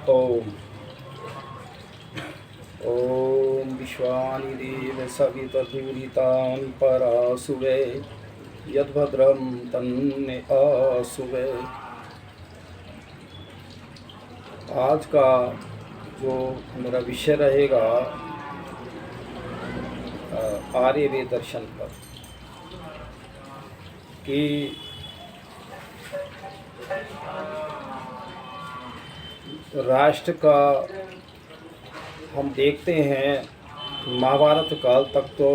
ओम ओम विश्वानि देव सवितर्दूरितानि परासुवे यद्भद्रं तन्मे आसुवे। आज का जो मेरा विषय रहेगा आर्यवेद दर्शन पर, कि राष्ट्र का हम देखते हैं महाभारत काल तक तो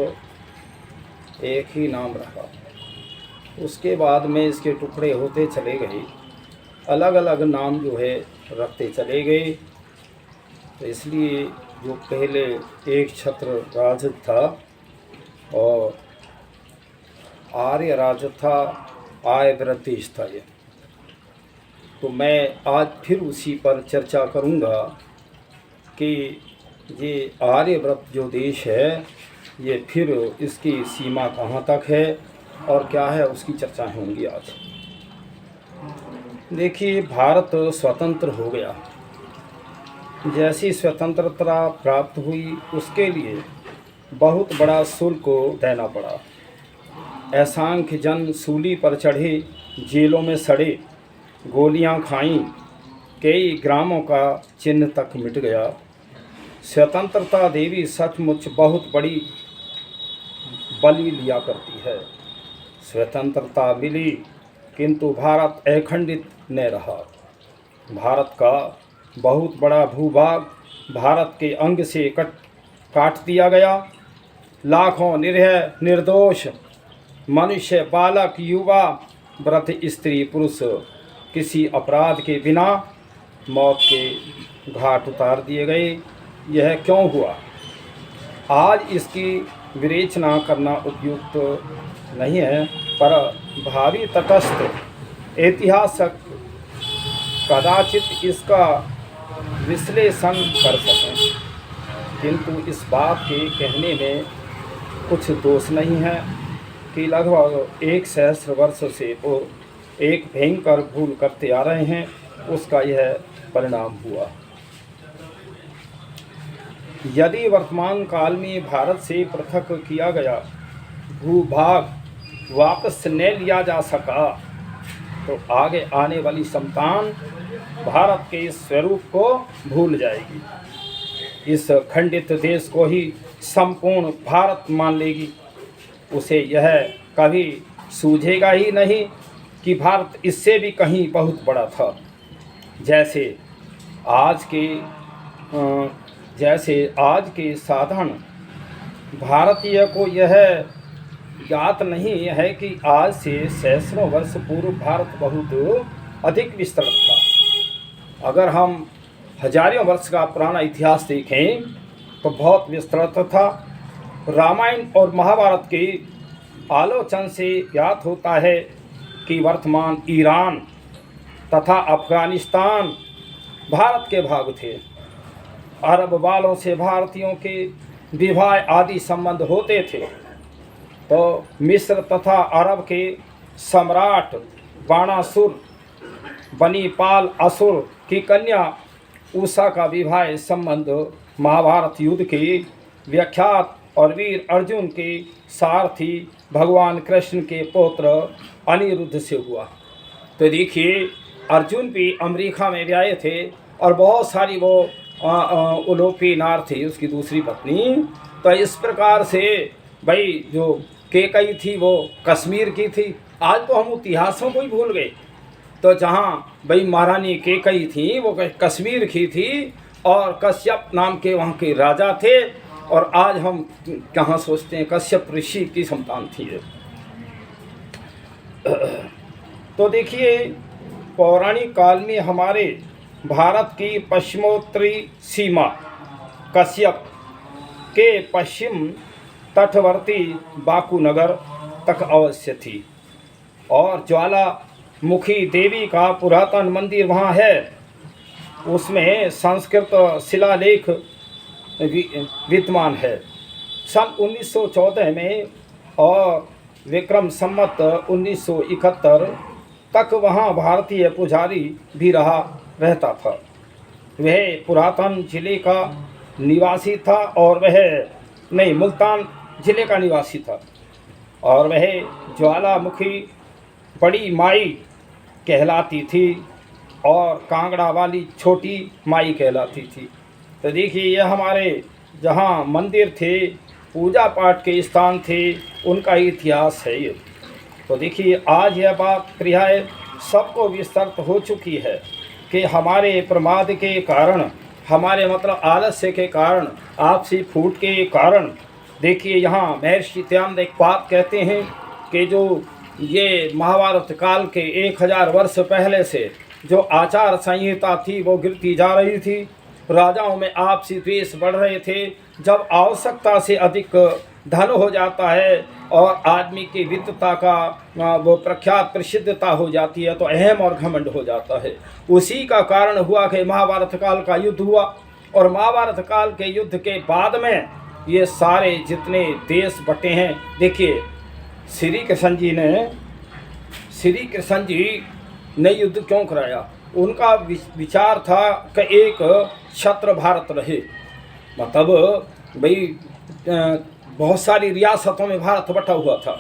एक ही नाम रहा, उसके बाद में इसके टुकड़े होते चले गए, अलग अलग नाम जो है रखते चले गए। तो इसलिए जो पहले एक छत्र राज था और आर्य राज था, आर्यव्रत देश था ये। तो मैं आज फिर उसी पर चर्चा करूंगा कि ये आर्यव्रत जो देश है ये फिर इसकी सीमा कहाँ तक है और क्या है, उसकी चर्चा होंगी आज। देखिए, भारत स्वतंत्र हो गया, जैसी स्वतंत्रता प्राप्त हुई उसके लिए बहुत बड़ा शुल्क देना पड़ा। असंख्य जन सूली पर चढ़े, जेलों में सड़े, गोलियां खाईं, कई ग्रामों का चिन्ह तक मिट गया। स्वतंत्रता देवी सचमुच बहुत बड़ी बलि लिया करती है। स्वतंत्रता मिली किंतु भारत अखंडित न रहा। भारत का बहुत बड़ा भूभाग भारत के अंग से काट दिया गया। लाखों निरीह निर्दोष मनुष्य, बालक, युवा, वृद्ध, स्त्री, पुरुष किसी अपराध के बिना मौत के घाट उतार दिए गए। यह क्यों हुआ? आज इसकी विवेचना करना उपयुक्त नहीं है, पर भावी तटस्थ ऐतिहासिक कदाचित इसका विश्लेषण कर सकें, किंतु इस बात के कहने में कुछ दोष नहीं है कि लगभग 1 सहस्र वर्ष से वो एक भयंकर भूल करते आ रहे हैं, उसका यह परिणाम हुआ। यदि वर्तमान काल में भारत से पृथक किया गया भूभाग वापस न लिया जा सका तो आगे आने वाली संतान भारत के इस स्वरूप को भूल जाएगी। इस खंडित देश को ही संपूर्ण भारत मान लेगी। उसे यह कभी सूझेगा ही नहीं कि भारत इससे भी कहीं बहुत बड़ा था। जैसे आज के साधारण भारतीय को यह ज्ञात नहीं है कि आज से सहस्रों वर्ष पूर्व भारत बहुत अधिक विस्तृत था। अगर हम हजारों वर्ष का पुराना इतिहास देखें तो बहुत विस्तृत था। रामायण और महाभारत के आलोचन से ज्ञात होता है कि वर्तमान ईरान तथा अफगानिस्तान भारत के भाग थे। अरब वालों से भारतीयों के विवाह आदि संबंध होते थे, तो मिस्र तथा अरब के सम्राट बाणासुर बनीपाल असुर की कन्या उषा का विवाह संबंध महाभारत युद्ध के विख्यात और वीर अर्जुन के सारथी भगवान कृष्ण के पुत्र अनिरुद्ध से हुआ। तो देखिए, अर्जुन भी अमेरिका में ब्याहे थे और बहुत सारी वो उलोपी नार थी उसकी दूसरी पत्नी। तो इस प्रकार से भाई जो केकई थी वो कश्मीर की थी। आज तो हम इतिहासों को ही भूल गए। तो जहाँ भाई महारानी केकई थी वो कश्मीर की थी और कश्यप नाम के वहाँ के राजा थे, और आज हम कहाँ सोचते हैं कश्यप ऋषि की संतान थी। तो देखिए, पौराणिक काल में हमारे भारत की पश्चिमोत्तरी सीमा कश्यप के पश्चिम तटवर्ती बाकूनगर तक अवश्य थी, और ज्वालामुखी देवी का पुरातन मंदिर वहाँ है। उसमें संस्कृत शिलालेख विद्यमान है। सन 1914 में और विक्रम संवत 1971 तक वहाँ भारतीय पुजारी भी रहता था। वह पुरातन जिले का निवासी था और वह नहीं मुल्तान जिले का निवासी था और वह ज्वालामुखी बड़ी माई कहलाती थी और कांगड़ा वाली छोटी माई कहलाती थी। तो देखिए ये हमारे जहाँ मंदिर थे, पूजा पाठ के स्थान थे, उनका इतिहास है ये। तो देखिए आज यह बात प्राय सबको विस्तृत हो चुकी है कि हमारे प्रमाद के कारण, हमारे मतलब आलस्य के कारण, आपसी फूट के कारण, देखिए यहाँ महर्षि त्यानंद एक बात कहते हैं कि जो ये महाभारत काल के 1000 वर्ष पहले से जो आचार संहिता थी वो गिरती जा रही थी, राजाओं में आपसी द्वेष बढ़ रहे थे। जब आवश्यकता से अधिक धन हो जाता है और आदमी की वित्तता का वो प्रख्यात प्रसिद्धता हो जाती है तो अहम और घमंड हो जाता है। उसी का कारण हुआ कि महाभारत काल का युद्ध हुआ और महाभारत काल के युद्ध के बाद में ये सारे जितने देश बटे हैं, देखिए श्री कृष्ण जी ने युद्ध क्यों कराया? उनका विचार था कि एक छत्र भारत रहे, मतलब भाई बहुत सारी रियासतों में भारत बटा हुआ था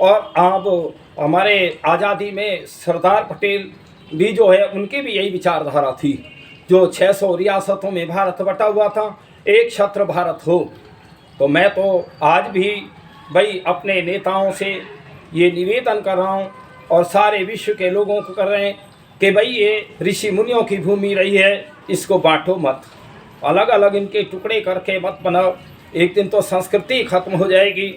और अब हमारे आज़ादी में सरदार पटेल भी जो है उनकी भी यही विचारधारा थी, जो 600 रियासतों में भारत बटा हुआ था, एक छत्र भारत हो। तो मैं तो आज भी भाई अपने नेताओं से ये निवेदन कर रहा हूँ और सारे विश्व के लोगों को कर रहे हैं कि भाई ये ऋषि मुनियों की भूमि रही है, इसको बांटो मत, अलग अलग इनके टुकड़े करके मत बनाओ, एक दिन तो संस्कृति खत्म हो जाएगी।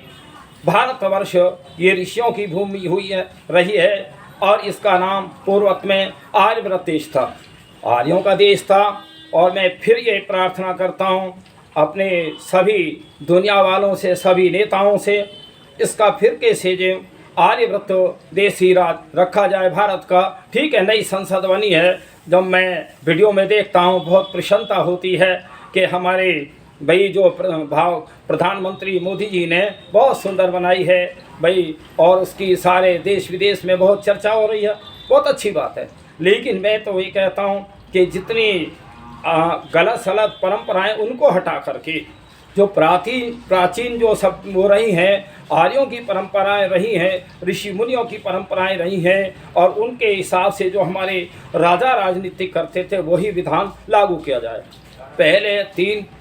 भारतवर्ष ये ऋषियों की भूमि रही है और इसका नाम पूर्वत में आर्यव्रत देश था, आर्यों का देश था। और मैं फिर ये प्रार्थना करता हूँ अपने सभी दुनिया वालों से, सभी नेताओं से, इसका फिर से जो आर्यव्रत देश ही राज रखा जाए भारत का। ठीक है, नई संसद बनी है, जब मैं वीडियो में देखता हूँ बहुत प्रसन्नता होती है कि हमारे भाई जो प्रधानमंत्री मोदी जी ने बहुत सुंदर बनाई है भाई, और उसकी सारे देश विदेश में बहुत चर्चा हो रही है, बहुत अच्छी बात है। लेकिन मैं तो ये कहता हूँ कि जितनी गलत सलत परंपराएं उनको हटा करके जो प्राचीन जो सब वो रही हैं, आर्यों की परंपराएं रही हैं, ऋषि मुनियों की परंपराएं रही हैं, और उनके हिसाब से जो हमारे राजा राजनीति करते थे वही विधान लागू किया जाए। पहले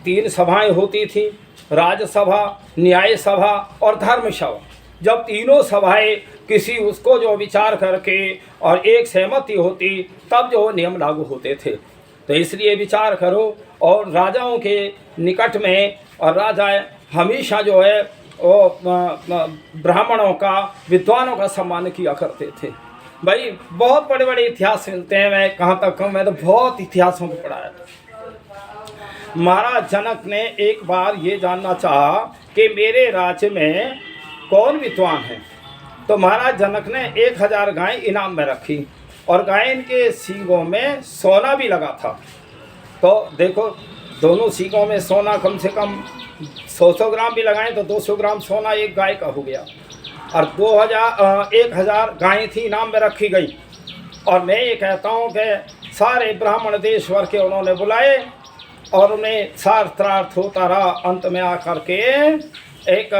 तीन सभाएं होती थी, राज्यसभा, न्याय सभा और धर्म सभा। जब तीनों सभाएं किसी उसको जो विचार करके और एक सहमति होती तब जो नियम लागू होते थे। तो इसलिए विचार करो, और राजाओं के निकट में, और राजा हमेशा जो है वो ब्राह्मणों का, विद्वानों का सम्मान किया करते थे। भाई बहुत बड़े बड़े इतिहास मिलते हैं, मैं कहाँ तक कहूँ, मैं तो बहुत इतिहासों को पढ़ा है। महाराज जनक ने एक बार ये जानना चाहा कि मेरे राज्य में कौन विद्वान है, तो महाराज जनक ने 1000 गाय इनाम में रखी और गाय के सींगों में सोना भी लगा था। तो देखो दोनों सींगों में सोना कम से कम 100 ग्राम भी लगाएं तो 200 ग्राम सोना एक गाय का हो गया, और 1000 गायें थी इनाम में रखी गई। और मैं ये कहता हूँ कि सारे ब्राह्मण देशवर के उन्होंने बुलाए और उन्हें शास्त्रार्थ होता रहा। अंत में आकर के एक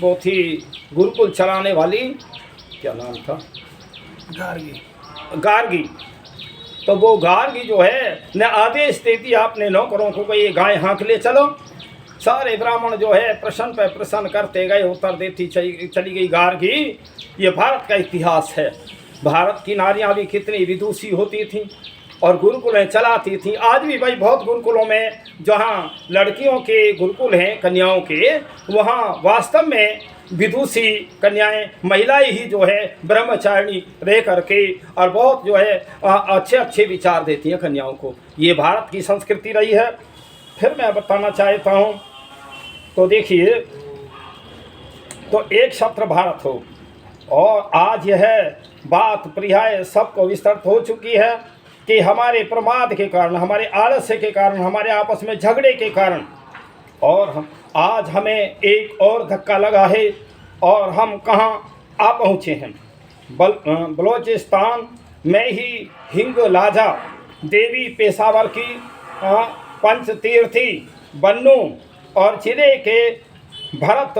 वो थी गुरुकुल चलाने वाली, क्या नाम था, गार्गी। तो वो गार्गी जो है ने आदेश दे दिया अपने नौकरों को कि ये गाय हाँक ले चलो। सारे ब्राह्मण जो है प्रश्न पे प्रश्न करते गए, उत्तर देती चली गई गार्गी। ये भारत का इतिहास है। भारत की नारियां भी कितनी विदुषी होती थीं और गुरुकुलें चलाती थीं। आज भी भाई बहुत गुरुकुलों में जहाँ लड़कियों के गुरुकुल हैं कन्याओं के, वहाँ वास्तव में विदुषी कन्याएं, महिलाएं ही जो है ब्रह्मचारिणी रह करके और बहुत जो है अच्छे अच्छे विचार देती हैं कन्याओं को। ये भारत की संस्कृति रही है। फिर मैं बताना चाहता हूँ, तो देखिए, तो एक छत्र भारत हो, और आज यह बात प्राय सबको विस्तृत हो चुकी है कि हमारे प्रमाद के कारण, हमारे आलस्य के कारण, हमारे आपस में झगड़े के कारण, और आज हमें एक और धक्का लगा है और हम कहाँ आ पहुँचे हैं। बलोचिस्तान में ही हिंगलाजा देवी पेशावर की पंचतीर्थी बन्नू और जिले के भरत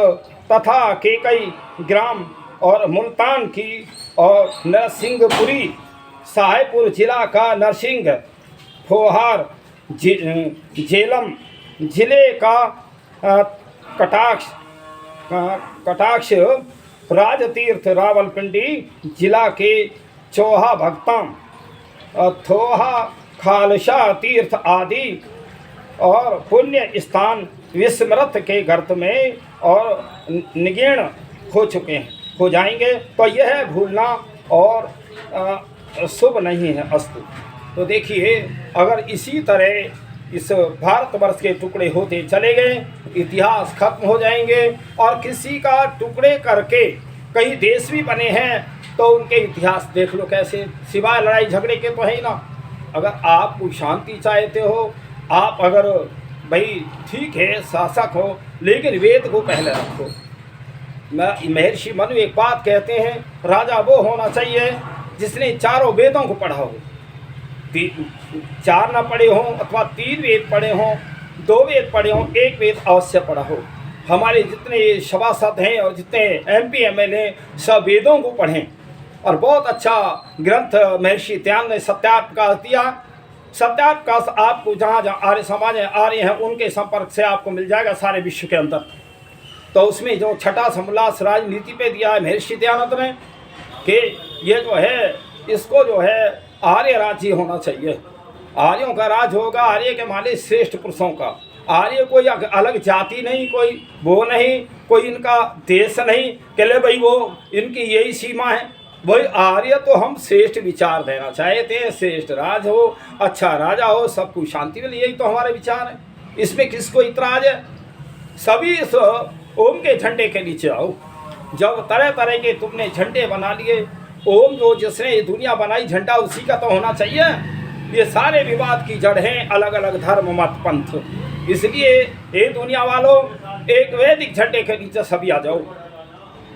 तथा केकई ग्राम और मुल्तान की और नरसिंहपुरी साहेबपुर जिला का नरसिंह फोहार झेलम जिले का कटाक्ष कटाक्ष राजतीर्थ रावलपिंडी जिला के चौहा भक्तम थोहा खालसा तीर्थ आदि और पुण्य स्थान विस्मृत के गर्त में और निगीर्ण हो जाएंगे, तो यह भूलना और शुभ नहीं है। अस्तु। तो देखिए, अगर इसी तरह इस भारतवर्ष के टुकड़े होते चले गए, इतिहास खत्म हो जाएंगे और किसी का टुकड़े करके कई देश भी बने हैं तो उनके इतिहास देख लो कैसे, सिवाय लड़ाई झगड़े के तो है ही ना। अगर आप कोई शांति चाहते हो, आप अगर भाई ठीक है शासक हो, लेकिन वेद को पहले रखो। महर्षि मनु एक बात कहते हैं, राजा वो होना चाहिए जिसने चारों वेदों को पढ़ा हो। 4 ना पढ़े हों अथवा 3 वेद पढ़े हों, 2 वेद पढ़े हों, 1 वेद अवश्य पढ़ा हो। हमारे जितने सभासद हैं और जितने MP MLA सब वेदों को पढ़ें। और बहुत अच्छा ग्रंथ महर्षि त्यान ने सत्याप्रकाश दिया। सत्याप्रकाश आपको जहाँ जहाँ आर्य समाज आर्य हैं उनके संपर्क से आपको मिल जाएगा सारे विश्व के अंदर। तो उसमें जो छठा समोल्लास राजनीति पे दिया है महर्षि दयानंद ने कि ये जो है इसको जो है आर्य राज्य होना चाहिए। आर्यों का राज होगा, आर्य के माने श्रेष्ठ पुरुषों का। आर्य कोई अलग जाति नहीं, कोई वो नहीं, कोई इनका देश नहीं कि ले भाई वो इनकी यही सीमा है। वही आर्य तो हम श्रेष्ठ विचार देना चाहते हैं, श्रेष्ठ राज हो, अच्छा राजा हो, सबको शांति मिले, यही तो हमारे विचार है। इसमें किसको इतराज है? सभी इस ओम के झंडे के नीचे आओ। जब तरह तरह के तुमने झंडे बना लिए, ओम जो जिसने दुनिया बनाई झंडा उसी का तो होना चाहिए। ये सारे विवाद की जड़ हैं अलग अलग धर्म मत पंथ। इसलिए ये दुनिया वालों एक वैदिक झंडे के नीचे सभी आ जाओ।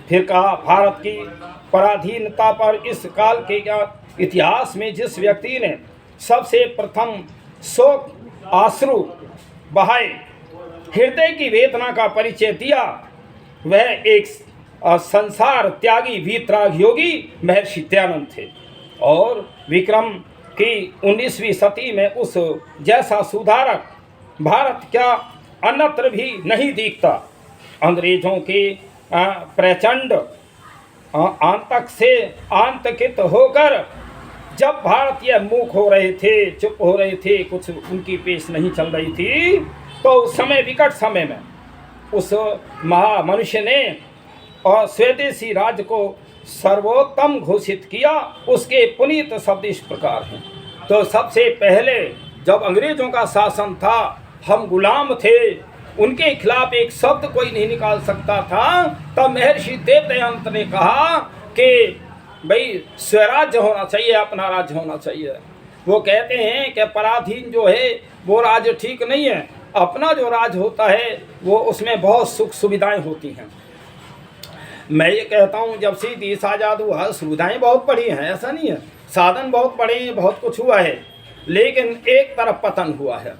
फिर कहा, भारत की पराधीनता पर इस काल के इतिहास में जिस व्यक्ति ने सबसे प्रथम शोक आश्रु बहाए, हृदय की वेदना का परिचय दिया, वह एक संसार त्यागी वीतराग योगी महर्षि दयानंद थे। और विक्रम की 19वीं सदी में उस जैसा सुधारक भारत क्या अन्यत्र भी नहीं दिखता। अंग्रेजों के प्रचंड आतंक से आतंकित होकर जब भारतीय मूक हो रहे थे, चुप हो रहे थे, कुछ उनकी पेश नहीं चल रही थी, तो उस समय विकट समय में उस महामनुष्य ने और स्वदेशी राज्य को सर्वोत्तम घोषित किया। उसके पुनीत शब्द इस प्रकार हैं। तो सबसे पहले जब अंग्रेजों का शासन था, हम गुलाम थे, उनके खिलाफ एक शब्द कोई नहीं निकाल सकता था। तब महर्षि देवदयानंद ने कहा कि भाई स्वराज्य होना चाहिए, अपना राज्य होना चाहिए। वो कहते हैं कि पराधीन जो है वो राज्य ठीक नहीं है, अपना जो राज्य होता है वो उसमें बहुत सुख सुविधाएं होती हैं। मैं ये कहता हूँ जब से देश आज़ाद हुआ सुविधाएं बहुत बढ़ी हैं, ऐसा नहीं है, साधन बहुत बढ़े हैं, बहुत कुछ हुआ है, लेकिन एक तरफ पतन हुआ है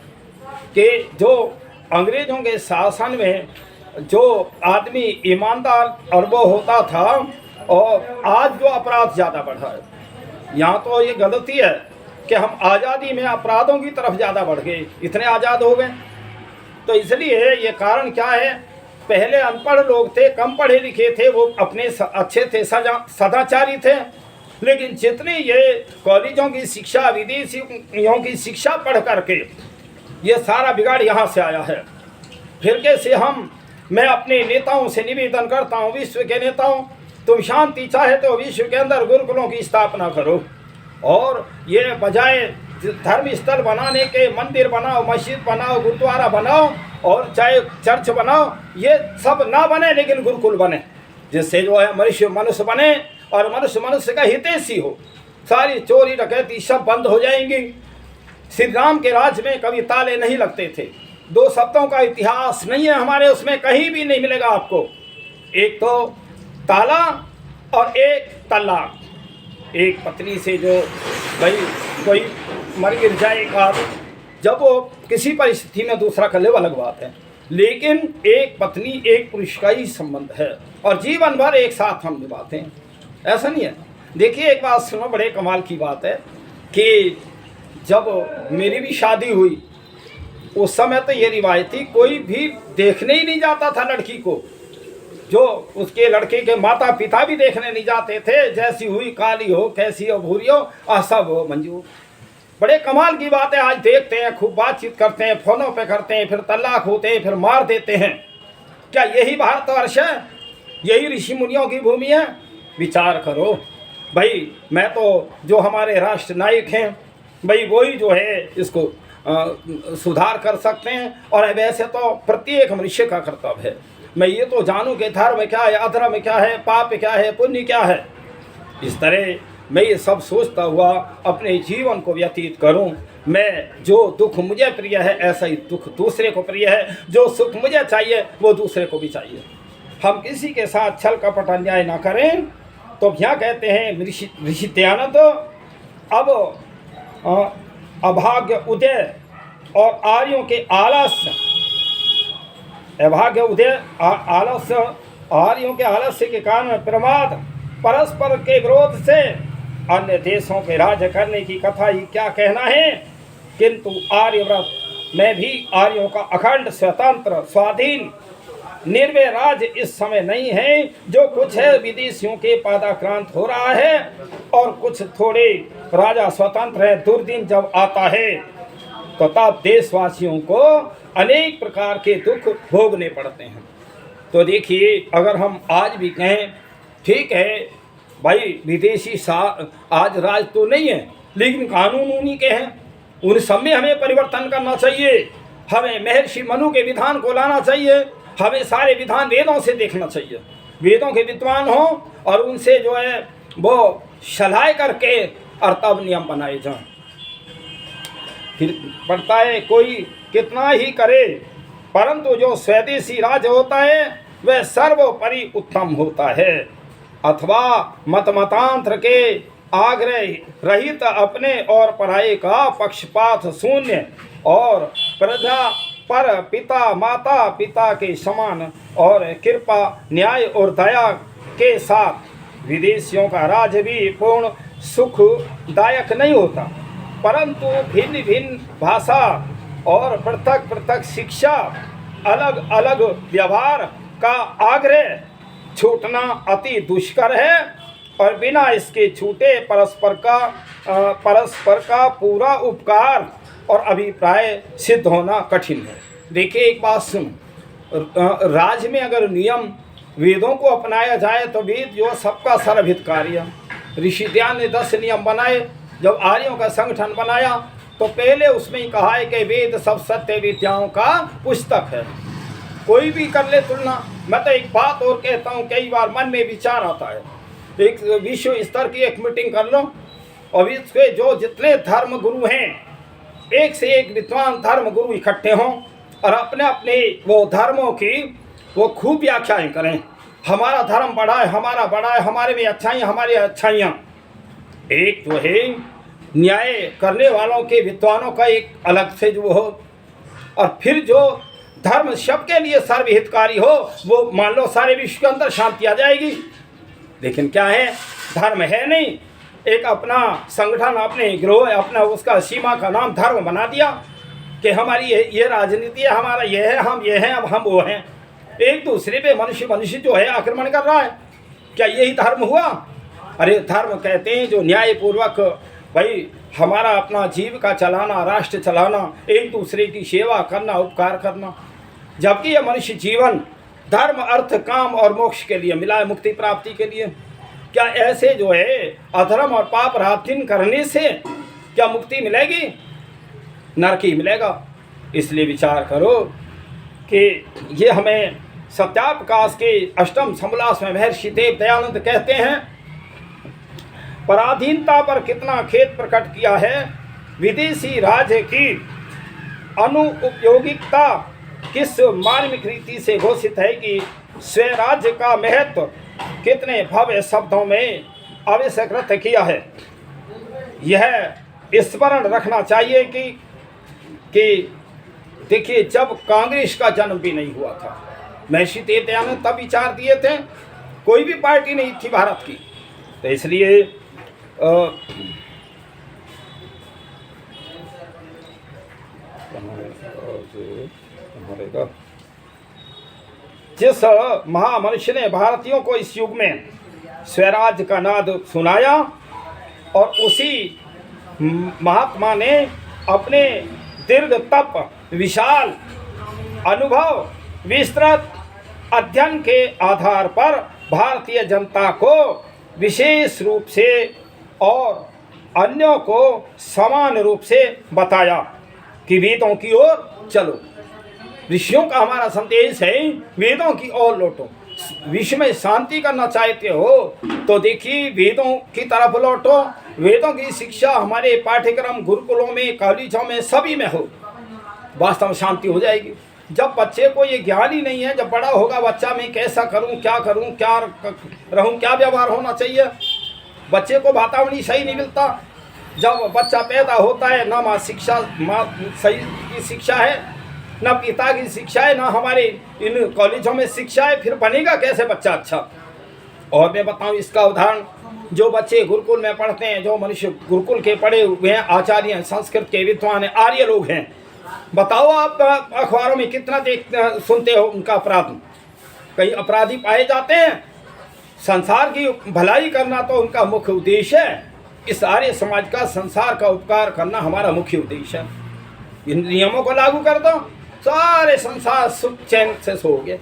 कि जो अंग्रेजों के शासन में जो आदमी ईमानदार और वो होता था, और आज जो अपराध ज़्यादा बढ़ा है। यहाँ तो ये गलती है कि हम आज़ादी में अपराधों की तरफ ज़्यादा बढ़ गए, इतने आज़ाद हो गए। तो इसलिए ये कारण क्या है, पहले अनपढ़ लोग थे, कम पढ़े लिखे थे, वो अपने अच्छे थे, सदाचारी थे, लेकिन जितने ये कॉलेजों की शिक्षा, विदेशियों की शिक्षा पढ़ करके ये सारा बिगाड़ यहाँ से आया है। फिर कैसे मैं अपने नेताओं से निवेदन करता हूँ, विश्व के नेताओं, तुम शांति चाहे तो विश्व के अंदर गुरुकुलों की स्थापना करो, और ये बजाय धर्म स्थल बनाने के मंदिर बनाओ, मस्जिद बनाओ, गुरुद्वारा बनाओ, और चाहे चर्च बनाओ, ये सब ना बने लेकिन गुरुकुल बने, जिससे जो है मनुष्य मनुष्य बने और मनुष्य मनुष्य का हितैषी हो। सारी चोरी डकैती सब बंद हो जाएंगी। श्री राम के राज्य में कभी ताले नहीं लगते थे। 2 शब्दों का इतिहास नहीं है हमारे उसमें, कहीं भी नहीं मिलेगा आपको। एक तो ताला और एक तलाक। एक पत्नी से जो भाई कोई मर गिर जाए एक आदमी, जब वो किसी परिस्थिति में दूसरा कर ले वो अलग बात है, लेकिन एक पत्नी एक पुरुष का ही संबंध है और जीवन भर एक साथ हम निभाते हैं, ऐसा नहीं है। देखिए एक बात सुनो, बड़े कमाल की बात है कि जब मेरी भी शादी हुई उस समय तो ये रिवायत थी, कोई भी देखने ही नहीं जाता था लड़की को, जो उसके लड़के के माता पिता भी देखने नहीं जाते थे, जैसी हुई काली हो कैसी हो भूरी हो सब हो मंजूर। बड़े कमाल की बात है, आज देखते हैं खूब बातचीत करते हैं, फोनों पे करते हैं, फिर तलाक होते हैं, फिर मार देते हैं। क्या यही भारतवर्ष है? यही ऋषि मुनियों की भूमि है? विचार करो भाई। मैं तो जो हमारे राष्ट्र नायक हैं भाई वही जो है इसको सुधार कर सकते हैं, और वैसे तो प्रत्येक मनुष्य का कर्तव्य है मैं ये तो जानूं कि धर्म क्या है, अधर्म क्या है, पाप क्या है, पुण्य क्या है। इस तरह मैं ये सब सोचता हुआ अपने जीवन को व्यतीत करूं। मैं जो दुख मुझे प्रिय है ऐसा ही दुख दूसरे को प्रिय है, जो सुख मुझे चाहिए वो दूसरे को भी चाहिए। हम किसी के साथ छल कपट अन्याय ना करें। तो यहाँ कहते हैं ऋषि दयानंद, अब अभाग्य उदय और आर्यों के आलस्य, अभाग्य उदय आलस्य आर्यों के आलस्य के कारण प्रमाद, परस्पर के विरोध से अन्य देशों के राज्य करने की कथा ही क्या कहना है। किंतु आर्यव्रत में भी आर्यों का अखंड स्वतंत्र स्वाधीन निर्भय राज्य इस समय नहीं है। जो कुछ है विदेशियों के पादाक्रांत हो रहा है और कुछ थोड़े राजा स्वतंत्र है। दुर्दिन जब आता है तो तब देशवासियों को अनेक प्रकार के दुख भोगने पड़ते हैं। तो देखिए अगर हम आज भी कहें ठीक है भाई विदेशी आज राज तो नहीं है, लेकिन कानून उन्हीं के हैं, उन सब में हमें परिवर्तन करना चाहिए। हमें महर्षि मनु के विधान को लाना चाहिए, हमें सारे विधान वेदों से देखना चाहिए, वेदों के विद्वान हों और उनसे जो है वो सलाह करके और तब नियम बनाए जाएं। फिर पड़ता है कोई कितना ही करे, परंतु जो स्वदेशी राज्य होता है वह सर्वोपरि उत्तम होता है। अथवा मतमतांत्र के आग्रह रहित अपने और पराये का पक्षपात शून्य और प्रजा पर पिता माता पिता के समान और कृपा न्याय और दया के साथ विदेशियों का राज्य भी पूर्ण सुखदायक नहीं होता, परंतु भिन्न भिन्न भाषा और पृथक पृथक शिक्षा, अलग अलग व्यवहार का आग्रह छूटना अति दुष्कर है और बिना इसके छूटे परस्पर का पूरा उपकार और अभिप्राय सिद्ध होना कठिन है। देखिए एक बात सुन, राज्य में अगर नियम वेदों को अपनाया जाए तो वेद जो सबका सर्वहितकारी है। ऋषि दयान ने 10 नियम बनाए। जब आर्यों का संगठन बनाया तो पहले उसमें ही कहा है कि वेद सब सत्य विद्याओं का पुस्तक है। कोई भी कर ले तुलना। मैं तो एक बात और कहता हूँ, कई बार मन में विचार आता है, एक विश्व स्तर की एक मीटिंग कर लो और इसके जो जितने धर्म गुरु हैं, एक से एक विद्वान धर्म गुरु इकट्ठे हों और अपने अपने वो धर्मों की वो खूब व्याख्याएं करें। हमारा धर्म बड़ा है, हमारा बड़ा है, हमारे में अच्छाइयाँ, हमारी अच्छाइयाँ। एक जो है न्याय करने वालों के विद्वानों का एक अलग से जो हो, और फिर जो धर्म सबके लिए सर्वहितकारी हो वो मान लो सारे विश्व के अंदर शांति आ जाएगी। लेकिन क्या है, धर्म है नहीं, एक अपना संगठन, अपने गिरोह, अपना उसका सीमा का नाम धर्म बना दिया कि हमारी ये राजनीति है, हमारा ये है, हम ये हैं, अब हम वो हैं। एक दूसरे पे मनुष्य जो है आक्रमण कर रहा है। क्या यही धर्म हुआ? अरे धर्म कहते हैं जो न्यायपूर्वक भाई हमारा अपना जीविका चलाना, राष्ट्र चलाना, एक दूसरे की सेवा करना, उपकार करना। जबकि यह मनुष्य जीवन धर्म अर्थ काम और मोक्ष के लिए मिला है, मुक्ति प्राप्ति के लिए। क्या ऐसे जो है अधर्म और पाप राधिन करने से क्या मुक्ति मिलेगी? नरक ही मिलेगा। इसलिए विचार करो कि ये हमें सत्याप्रकाश के अष्टम समलास में महर्षि देव दयानंद कहते हैं, पराधीनता पर कितना खेद प्रकट किया है। विदेशी राज्य की अनुपयोगिकता किस मार्मिक रीति से घोषित है कि स्वराज्य का महत्व कितने भव्य शब्दों में अभिसकृत किया है। यह स्मरण रखना चाहिए कि देखिए, जब कांग्रेस का जन्म भी नहीं हुआ था, महर्षि देवदयाल ने तब विचार दिए थे, कोई भी पार्टी नहीं थी भारत की। तो इसलिए जिस महामनुष्य ने भारतीयों को इस युग में स्वराज का नाद सुनाया, और उसी महात्मा ने अपने दीर्घ तप, विशाल अनुभव, विस्तृत अध्ययन के आधार पर भारतीय जनता को विशेष रूप से और अन्यों को समान रूप से बताया कि वेदों की ओर चलो। ऋषियों का हमारा संदेश है, वेदों की ओर लौटो। विश्व में शांति करना चाहते हो तो देखिए, वेदों की तरफ लौटो। वेदों की शिक्षा हमारे पाठ्यक्रम, गुरुकुलों में, कॉलेजों में, सभी में हो, वास्तव में शांति हो जाएगी। जब बच्चे को ये ज्ञान ही नहीं है, जब बड़ा होगा बच्चा, मैं कैसा करूं, क्या रहूं, क्या व्यवहार होना चाहिए, बच्चे को वातावरण सही नहीं मिलता। जब बच्चा पैदा होता है, ना माँ सही की शिक्षा है, ना पिता की शिक्षा है, ना हमारे इन कॉलेजों में शिक्षा है, फिर बनेगा कैसे बच्चा अच्छा। और मैं बताऊं इसका उदाहरण, जो बच्चे गुरुकुल में पढ़ते हैं, जो मनुष्य गुरुकुल के पढ़े हुए हैं, आचार्य हैं, संस्कृत के विद्वान हैं, आर्य लोग हैं, बताओ आप अखबारों में कितना सुनते हो उनका अपराध। कई अपराधी पाए जाते हैं। संसार की भलाई करना तो उनका मुख्य उद्देश्य है। इस आर्य समाज का संसार का उपकार करना हमारा मुख्य उद्देश्य है। इन नियमों को लागू कर दो, सारे संसार सुख चैन से सोओगे।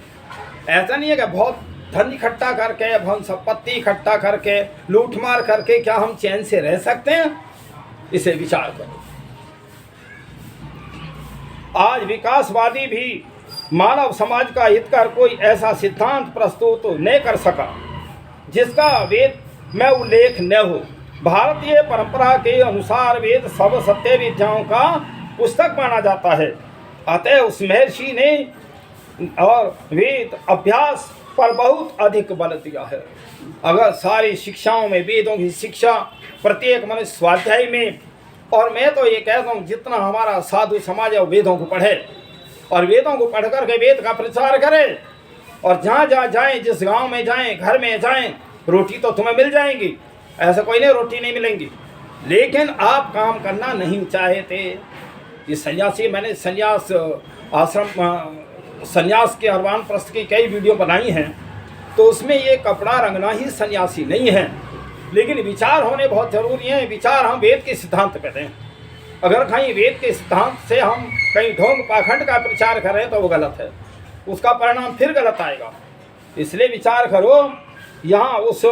ऐसा नहीं है कि बहुत धन इकट्ठा करके, धन संपत्ति इकट्ठा करके, लूटमार करके क्या हम चैन से रह सकते हैं? इसे विचार करो। आज विकासवादी भी मानव समाज का हित कर कोई ऐसा सिद्धांत प्रस्तुत नहीं कर सका जिसका वेद में उल्लेख न हो। भारतीय परंपरा के अनुसार वेद सब सत्य विद्याओं का पुस्तक माना जाता है। अतः उस महर्षि ने और वेद अभ्यास पर बहुत अधिक बल दिया है। अगर सारी शिक्षाओं में वेदों की शिक्षा प्रत्येक मनुष्य स्वाध्याय में, और मैं तो ये कहता हूँ जितना हमारा साधु समाज है वेदों को पढ़े और वेदों को पढ़ करके वेद का प्रचार करे, और जहाँ जहाँ जाएं, जिस गांव में जाएं, घर में जाएं, रोटी तो तुम्हें मिल जाएंगी, ऐसा कोई नहीं रोटी नहीं मिलेंगी, लेकिन आप काम करना नहीं चाहते। ये सन्यासी, मैंने सन्यास आश्रम, सन्यास के अरवान प्रस्थ की कई वीडियो बनाई हैं, तो उसमें ये कपड़ा रंगना ही सन्यासी नहीं है, लेकिन विचार होने बहुत ज़रूरी हैं। विचार हम वेद के सिद्धांत पे दें। अगर कहीं वेद के सिद्धांत से हम कहीं ढोंग पाखंड का प्रचार करें तो वो गलत है, उसका परिणाम फिर गलत आएगा। इसलिए विचार करो, यहाँ उस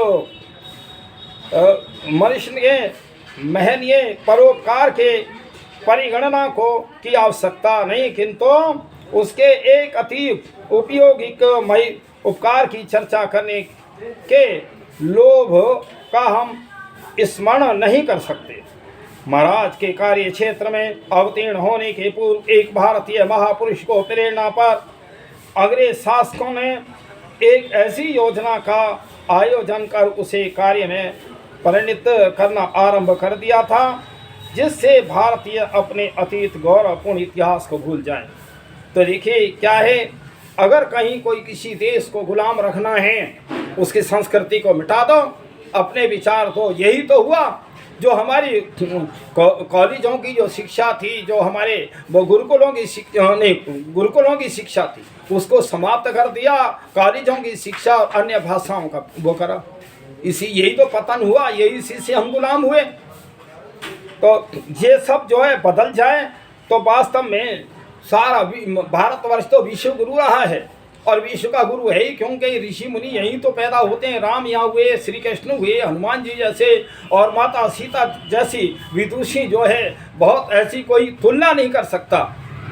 मनुष्य के महनीय परोपकार के परिगणना को की आवश्यकता नहीं, किंतु उसके एक अति उपयोगी उपकार की चर्चा करने के लोभ का हम स्मरण नहीं कर सकते। महाराज के कार्य क्षेत्र में अवतीर्ण होने के पूर्व एक भारतीय महापुरुष को प्रेरणा पर अंग्रेज शासकों ने एक ऐसी योजना का आयोजन कर उसे कार्य में परिणित करना आरंभ कर दिया था जिससे भारतीय अपने अतीत गौरवपूर्ण इतिहास को भूल जाएं। तो देखिए क्या है, अगर कहीं कोई किसी देश को गुलाम रखना है, उसकी संस्कृति को मिटा दो, अपने विचार दो। यही तो हुआ जो हमारी कॉलेजों की जो शिक्षा थी, जो हमारे वो गुरुकुलों की शिक्षा थी, उसको समाप्त कर दिया। कॉलेजों की शिक्षा अन्य भाषाओं का वो करा। यही तो पतन हुआ, यही इसी से हम गुलाम हुए। तो ये सब जो है बदल जाए तो वास्तव में सारा भारतवर्ष तो विश्व गुरु रहा है, और विश्व का गुरु है ही, क्योंकि ऋषि मुनि यहीं तो पैदा होते हैं। राम यहाँ हुए, श्री कृष्ण हुए, हनुमान जी जैसे, और माता सीता जैसी विदुषी जो है बहुत, ऐसी कोई तुलना नहीं कर सकता।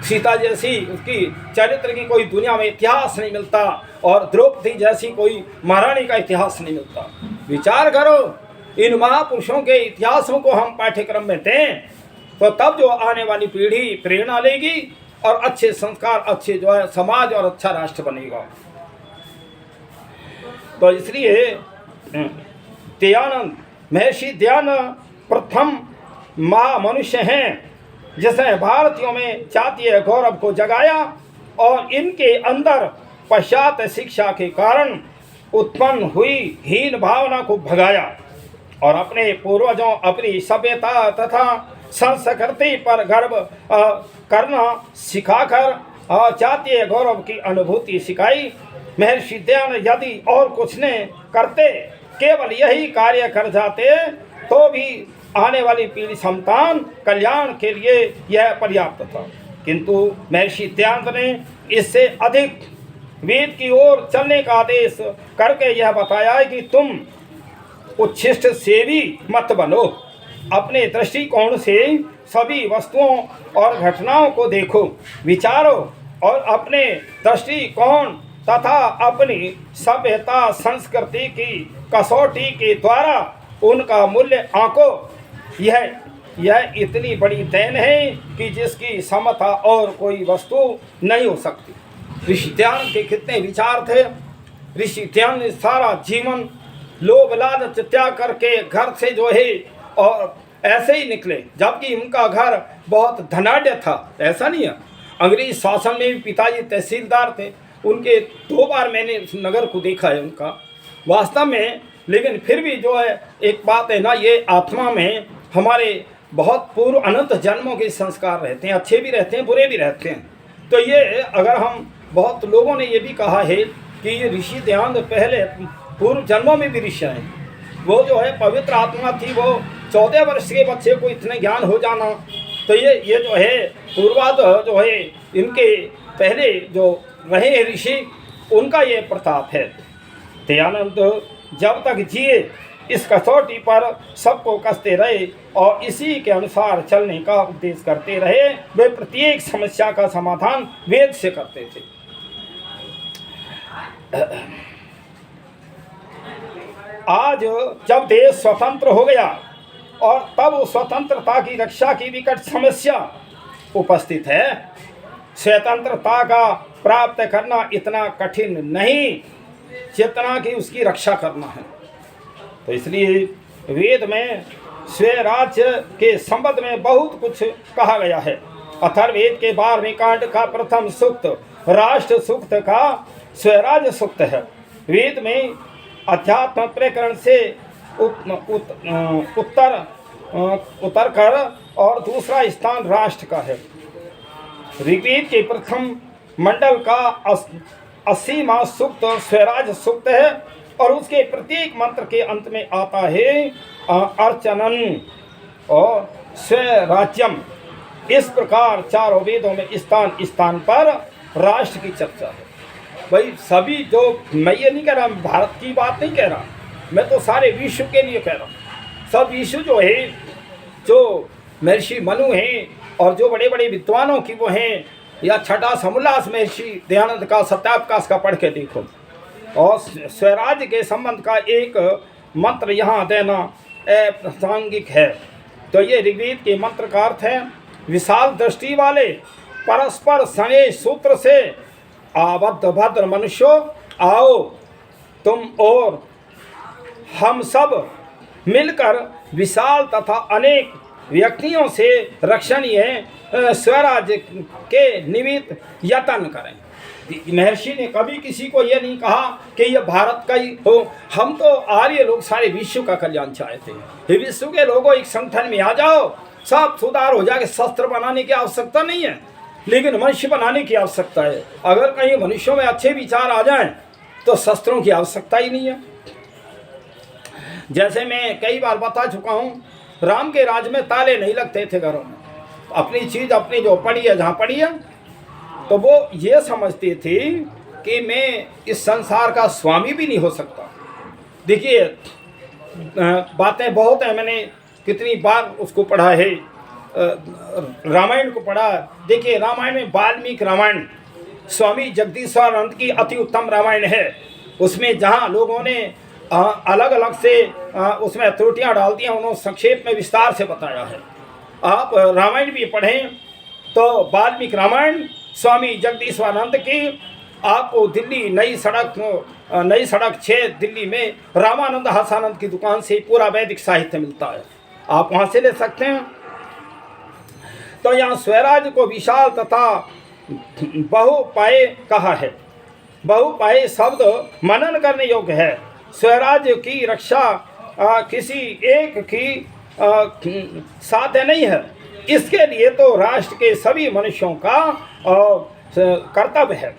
सीता जैसी उसकी चरित्र की कोई दुनिया में इतिहास नहीं मिलता, और द्रौपदी जैसी कोई महारानी का इतिहास नहीं मिलता। विचार करो, इन महापुरुषों के इतिहासों को हम पाठ्यक्रम में दें तो तब जो आने वाली पीढ़ी प्रेरणा लेगी और अच्छे संस्कार, अच्छे जो है समाज और अच्छा राष्ट्र बनेगा। तो इसलिए दयानंद महर्षि दयानंद प्रथम महामनुष्य हैं जिसने भारतीयों में जातीय गौरव को जगाया और इनके अंदर पश्चात शिक्षा के कारण उत्पन्न हुई हीन भावना को भगाया और अपने पूर्वजों अपनी सभ्यता तथा संस्कृति पर गर्व करना सिखाकर जातीय गौरव की अनुभूति सिखाई। महर्षि दयानंद यदि और कुछ न करते, केवल यही कार्य कर जाते तो भी आने वाली पीढ़ी संतान कल्याण के लिए यह पर्याप्त था, किंतु महर्षि दयानंद ने इससे अधिक वेद की ओर चलने का आदेश करके यह बताया है कि तुम उच्छिष्ट सेवी मत बनो, अपने दृष्टिकोण से सभी वस्तुओं और घटनाओं को देखो, विचारो और अपने दृष्टिकोण तथा अपनी सभ्यता संस्कृति की कसौटी के द्वारा उनका मूल्य आंको। यह इतनी बड़ी देन है कि जिसकी समता और कोई वस्तु नहीं हो सकती। ऋषि दयानंद के कितने विचार थे। ऋषि दयानंद ने सारा जीवन लोभ लालच त्याग करके घर से जो है और ऐसे ही निकले, जबकि उनका घर बहुत धनाढ्य था। ऐसा नहीं है, अंग्रेज शासन में भी पिताजी तहसीलदार थे, उनके 2 बार मैंने उस नगर को देखा है उनका वास्तव में। लेकिन फिर भी जो है एक बात है ना, ये आत्मा में हमारे बहुत पूर्व अनंत जन्मों के संस्कार रहते हैं, अच्छे भी रहते हैं बुरे भी रहते हैं। तो ये अगर हम बहुत लोगों ने ये भी कहा है कि ये ऋषि दयानंद पहले पूर्व जन्मों में भी ऋषि हैं। वो जो है पवित्र आत्मा थी, वो 14 वर्ष के बच्चे को इतने ज्ञान हो जाना, तो ये जो है पूर्वाद जो है इनके पहले जो रहे ऋषि उनका ये प्रताप है। दयानंद जब तक जिए इस कसौटी पर सबको कसते रहे और इसी के अनुसार चलने का उपदेश करते रहे। वे प्रत्येक समस्या का समाधान वेद से करते थे। आज जब देश स्वतंत्र हो गया और तब स्वतंत्रता की रक्षा की विकट समस्या उपस्थित है। स्वतंत्रता का प्राप्त करना इतना कठिन नहीं जितना कि उसकी रक्षा करना है। तो इसलिए वेद में स्वराज्य के संबंध में बहुत कुछ कहा गया है। अथर्ववेद के 12वें कांड का प्रथम सूक्त राष्ट्र सूक्त का स्वराज्य सूक्त है। वेद में अध्यात्म प्रकरण से उत्तर कर और दूसरा स्थान राष्ट्र का है। ऋग्वेद के प्रथम मंडल का 80वां सूक्त स्वराज सूक्त है और उसके प्रत्येक मंत्र के अंत में आता है अर्चनन और स्वराज्यम। इस प्रकार चारों वेदों में स्थान स्थान पर राष्ट्र की चर्चा है। भाई सभी जो, मैं ये नहीं कह रहा, भारत की बात नहीं कह रहा, मैं तो सारे विश्व के लिए कह रहा हूँ। सब विश्व जो है, जो महर्षि मनु हैं और जो बड़े बड़े विद्वानों की वो हैं, या छठा समोल्लास महर्षि दयानंद का सत्यावकाश का पढ़ के देखो। और स्वराज्य के संबंध का एक मंत्र यहाँ देना प्रासंगिक है। तो ये ऋग्वेद के मंत्र का अर्थ है, विशाल दृष्टि वाले परस्पर स्नेह सूत्र से आबद्ध भद्र मनुष्यों, आओ तुम और हम सब मिलकर विशाल तथा अनेक व्यक्तियों से रक्षणीय स्वराज्य के निमित्त यत्न करें। महर्षि ने कभी किसी को यह नहीं कहा कि यह भारत का ही हो। हम तो आर्य लोग सारे विश्व का कल्याण चाहते हैं। विश्व के लोगों एक संगठन में आ जाओ, सब सुधार हो जाए। शस्त्र बनाने की आवश्यकता नहीं है, लेकिन मनुष्य बनाने की आवश्यकता है। अगर कहीं मनुष्यों में अच्छे विचार आ जाएं तो शस्त्रों की आवश्यकता ही नहीं है। जैसे मैं कई बार बता चुका हूँ, राम के राज में ताले नहीं लगते थे घरों में। अपनी चीज़ अपनी जो पड़ी है, जहाँ पड़ी है, तो वो ये समझती थी कि मैं इस संसार का स्वामी भी नहीं हो सकता। देखिए बातें बहुत हैं, मैंने कितनी बार उसको पढ़ा है, रामायण को पढ़ा। देखिए रामायण में वाल्मीकि रामायण स्वामी जगदीश्वरानंद की अति उत्तम रामायण है। उसमें जहाँ लोगों ने अलग अलग से उसमें त्रुटियाँ डाल दी हैं, उन्होंने संक्षेप में विस्तार से बताया है। आप रामायण भी पढ़ें तो वाल्मीकि रामायण स्वामी जगदीश्वरानंद की आपको दिल्ली नई सड़क 6 दिल्ली में रामानंद हासानंद की दुकान से पूरा वैदिक साहित्य मिलता है। आप वहाँ से ले सकते हैं। तो यहाँ स्वराज्य को विशाल तथा बहुपाये कहा है। बहुपाये शब्द मनन करने योग्य है। स्वराज्य की रक्षा किसी एक की साध्य नहीं है। इसके लिए तो राष्ट्र के सभी मनुष्यों का कर्तव्य है।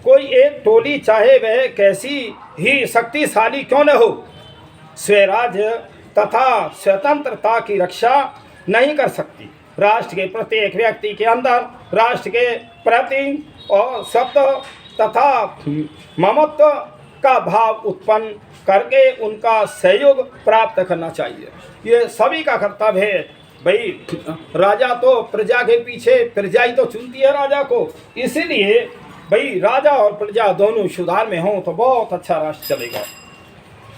कोई एक टोली चाहे वह कैसी ही शक्तिशाली क्यों न हो, स्वराज्य तथा स्वतंत्रता की रक्षा नहीं कर सकती। राष्ट्र के प्रत्येक व्यक्ति के अंदर राष्ट्र के प्रति और सत्य तथा ममत्व का भाव उत्पन्न करके उनका सहयोग प्राप्त करना चाहिए। ये सभी का कर्तव्य है। भाई राजा तो प्रजा के पीछे, प्रजा ही तो चुनती है राजा को। इसीलिए भाई राजा और प्रजा दोनों सुधार में हों तो बहुत अच्छा राष्ट्र चलेगा।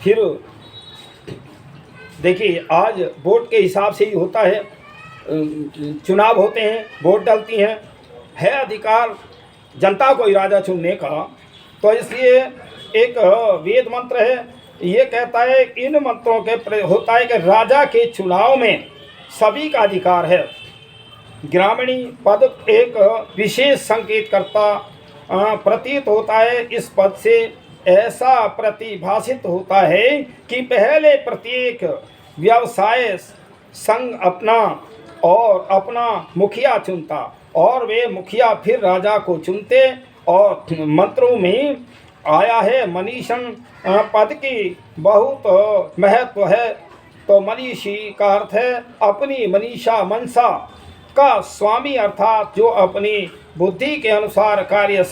फिर देखिए आज वोट के हिसाब से ही होता है, चुनाव होते हैं, वोट डलती हैं, है अधिकार जनता को ही राजा चुनने का। तो इसलिए एक वेद मंत्र है, ये कहता है इन मंत्रों के होता है कि राजा के चुनाव में सभी का अधिकार है। ग्रामीणी पद एक विशेष संकेत करता प्रतीत होता है। इस पद से ऐसा प्रतिभाषित होता है कि पहले प्रत्येक व्यवसाय संघ अपना मुखिया चुनता और वे मुखिया फिर राजा को चुनते। और मंत्रों में आया है मनीषण पद की बहुत महत्व है। तो मनीषी का अर्थ है अपनी मनीषा मनसा का स्वामी, अर्थात जो अपनी बुद्धि के अनुसार कार्य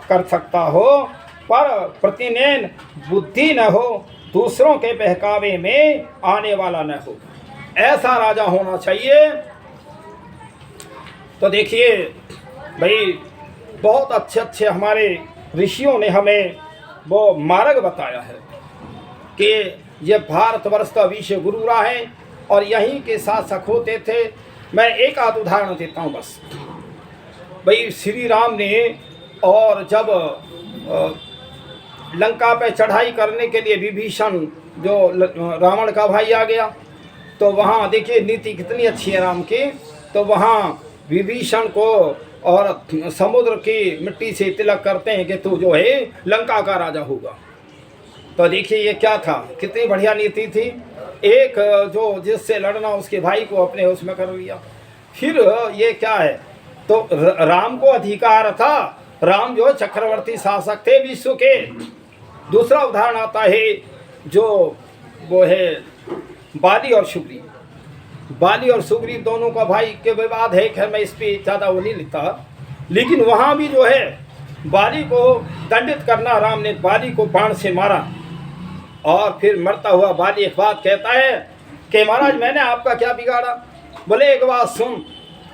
कर सकता हो पर प्रतिनैन बुद्धि न हो, दूसरों के बहकावे में आने वाला न हो, ऐसा राजा होना चाहिए। तो देखिए भाई बहुत अच्छे अच्छे हमारे ऋषियों ने हमें वो मार्ग बताया है कि ये भारतवर्ष का विश्व गुरु रहा है और यहीं के शासक होते थे। मैं एक आध उदाहरण देता हूँ बस। भाई श्री राम ने और जब लंका पे चढ़ाई करने के लिए विभीषण जो रावण का भाई आ गया, तो वहाँ देखिए नीति कितनी अच्छी है राम की। तो वहाँ विभीषण को और समुद्र की मिट्टी से तिलक करते हैं कि तू जो है लंका का राजा होगा। तो देखिए ये क्या था, कितनी बढ़िया नीति थी। एक जो जिससे लड़ना उसके भाई को अपने उसमें कर लिया। फिर ये क्या है, तो राम को अधिकार था, राम जो चक्रवर्ती शासक थे विश्व के। दूसरा उदाहरण आता है जो वो है बाली और सुग्रीव। बाली और सुग्रीव दोनों का भाई के विवाद है, खैर मैं इस पर ज़्यादा वो नहीं लिखता। लेकिन वहाँ भी जो है बाली को दंडित करना, राम ने बाली को बाण से मारा और फिर मरता हुआ बाली एक बात कहता है कि महाराज मैंने आपका क्या बिगाड़ा। बोले एक बात सुन,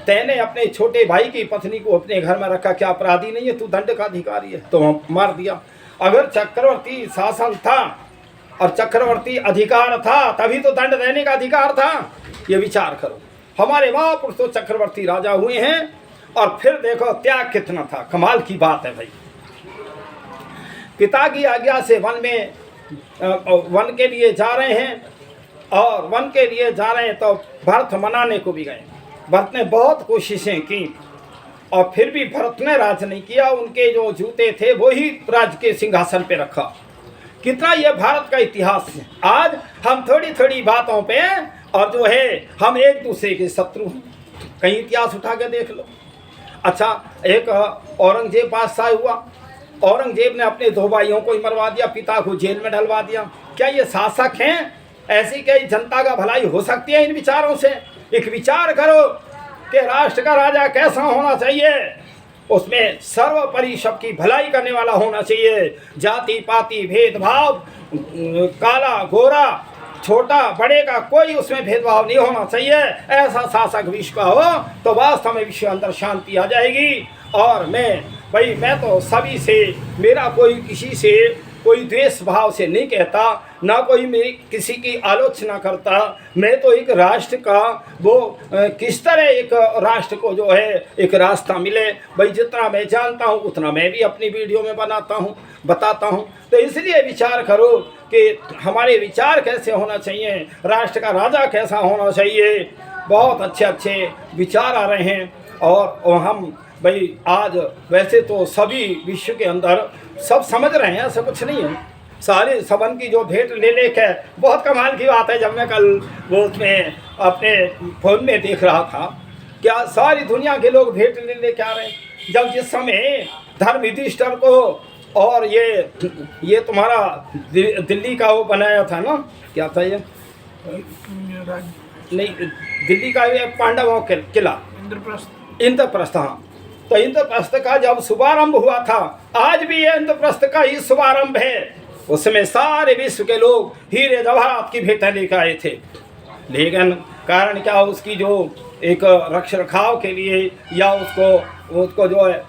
तैने अपने छोटे भाई की पत्नी को अपने घर में रखा, क्या अपराधी नहीं है, तू दंड का अधिकारी है। तो मार दिया। अगर चक्रवर्ती शासन था और चक्रवर्ती अधिकार था तभी तो दंड देने का अधिकार था। ये विचार करो, हमारे महापुरुष तो चक्रवर्ती राजा हुए हैं और फिर देखो त्याग कितना था। कमाल की बात है भाई। पिता की आज्ञा से वन के लिए जा रहे हैं और वन के लिए जा रहे हैं तो भरत मनाने को भी गए। भरत ने बहुत कोशिशें की और फिर भी भरत ने राज नहीं किया। उनके जो जूते थे वो ही राज के सिंहासन पे रखा। कितना ये भारत का इतिहास है। आज हम थोड़ी थोड़ी बातों पे और जो है हम एक दूसरे के शत्रु हैं। कहीं इतिहास उठा के देख लो। अच्छा, एक औरंगजेब बादशाह हुआ, औरंगजेब ने अपने दो भाइयों को ही मरवा दिया, पिता को जेल में डलवा दिया। क्या ये शासक हैं? ऐसी कई जनता का भलाई हो सकती है इन विचारों से? एक विचार करो कि राष्ट्र का राजा कैसा होना चाहिए। उसमें सर्वोपरि सबकी भलाई करने वाला होना चाहिए। जाति पाति भेदभाव, काला गोरा छोटा बड़े का कोई उसमें भेदभाव नहीं होना चाहिए। ऐसा शासक विश्व का हो तो वास्तव में विश्व अंदर शांति आ जाएगी। और मैं तो सभी से, मेरा कोई किसी से कोई द्वेष भाव से नहीं कहता, ना कोई मेरी किसी की आलोचना करता। मैं तो एक राष्ट्र का वो किस तरह एक राष्ट्र को जो है एक रास्ता मिले, भाई जितना मैं जानता हूँ उतना मैं भी अपनी वीडियो में बताता हूँ। तो इसलिए विचार करो कि हमारे विचार कैसे होना चाहिए, राष्ट्र का राजा कैसा होना चाहिए। बहुत अच्छे अच्छे विचार आ रहे हैं और हम भाई आज वैसे तो सभी विश्व के अंदर सब समझ रहे हैं, ऐसा कुछ नहीं है। सारे सबन की जो भेंट ले लेके, बहुत कमाल की बात है, जब मैं कल वो उसमें अपने फोन में देख रहा था, क्या सारी दुनिया के लोग भेंट ले लेके आ रहे हैं। जब जिस समय धर्म युधिष्ठिर को और ये तुम्हारा दिल्ली का वो बनाया था ना, क्या था ये, नहीं दिल्ली का ये पांडवों के किला इंद्रप्रस्थ, हाँ, तो इंद्रप्रस्थ का जब शुभारंभ हुआ था, आज भी ये इंद्रप्रस्थ का ही शुभारंभ है। उसमें सारे विश्व के लोग हीरे जवाहरात की भेंटें लेकर आए थे, लेकिन कारण क्या, उसकी जो एक रख रखाव के लिए या उसको जो है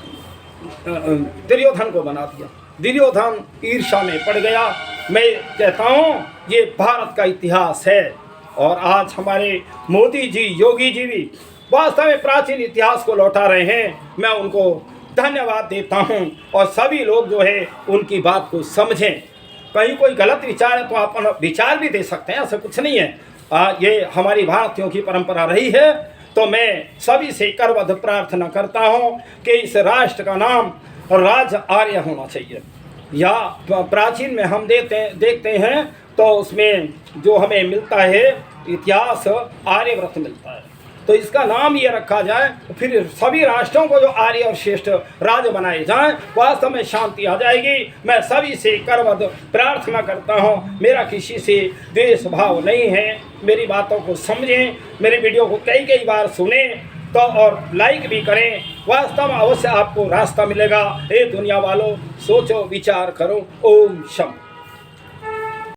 दुर्योधन को बना दिया। दुर्योधन ईर्ष्या में पड़ गया। मैं कहता हूँ ये भारत का इतिहास है, और आज हमारे मोदी जी, योगी जी भी वास्तव में प्राचीन इतिहास को लौटा रहे हैं। मैं उनको धन्यवाद देता हूँ, और सभी लोग जो है उनकी बात को समझें। कहीं कोई गलत विचार है तो आप विचार भी दे सकते हैं, ऐसा कुछ नहीं है। ये हमारी भारतीयों की परंपरा रही है। तो मैं सभी से करबद्ध प्रार्थना करता हूँ कि इस राष्ट्र का नाम राज आर्य होना चाहिए। या प्राचीन में हम देखते हैं तो उसमें जो हमें मिलता है इतिहास, आर्यव्रत मिलता है, तो इसका नाम ये रखा जाए। फिर सभी राष्ट्रों को जो आर्य और श्रेष्ठ राज्य बनाए जाएं, वास्तव में शांति आ जाएगी। मैं सभी से करबद्ध प्रार्थना करता हूं, मेरा किसी से द्वेष भाव नहीं है। मेरी बातों को समझें, मेरे वीडियो को कई बार सुने तो, और लाइक भी करें। वास्तव में अवश्य आपको रास्ता मिलेगा। हे दुनिया वालों, सोचो विचार करो। ओम शम।